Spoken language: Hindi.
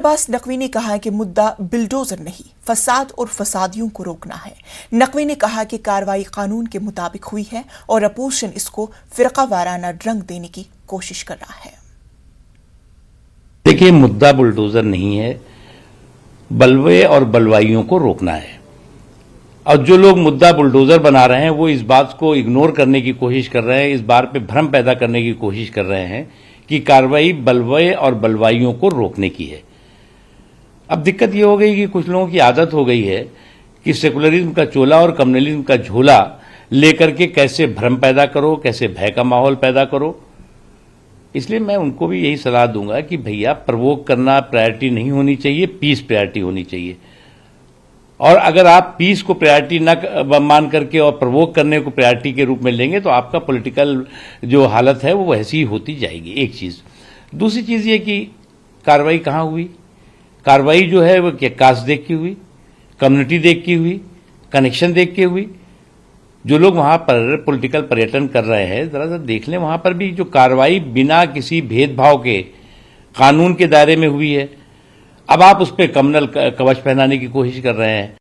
अब्बास नकवी ने कहा कि मुद्दा बिल्डोजर नहीं, फसाद और फसादियों को रोकना है। नकवी ने कहा कि कार्रवाई कानून के मुताबिक हुई है और अपोजिशन इसको फिरकावाराना रंग देने की कोशिश कर रहा है। देखिए, मुद्दा बुलडोजर नहीं है, बलवे और बलवाइयों को रोकना है। और जो लोग मुद्दा बुलडोजर बना रहे हैं वो इस बात को इग्नोर करने की कोशिश कर रहे हैं, इस बात पे भ्रम पैदा करने की कोशिश कर रहे हैं कि कार्रवाई बलवे और बलवाइयों को रोकने की है। अब दिक्कत ये हो गई कि कुछ लोगों की आदत हो गई है कि सेकुलरिज्म का चोला और कम्युनलिज्म का झोला लेकर के कैसे भ्रम पैदा करो, कैसे भय का माहौल पैदा करो। इसलिए मैं उनको भी यही सलाह दूंगा कि भैया, प्रवोक करना प्रायोरिटी नहीं होनी चाहिए, पीस प्रायोरिटी होनी चाहिए। और अगर आप पीस को प्रायोरिटी न मान करके और प्रवोक करने को प्रायोरिटी के रूप में लेंगे तो आपका पॉलिटिकल जो हालत है वो वैसी ही होती जाएगी। एक चीज। दूसरी चीज ये कि कार्रवाई कहाँ हुई? कार्रवाई जो है वो कास्ट देख के हुई, कम्युनिटी देख के हुई, कनेक्शन देख के हुई। जो लोग वहां पर पॉलिटिकल पर्यटन कर रहे हैं, जरा सा देख लें, वहां पर भी जो कार्रवाई बिना किसी भेदभाव के कानून के दायरे में हुई है। अब आप उस पर कम्युनल कवच पहनाने की कोशिश कर रहे हैं।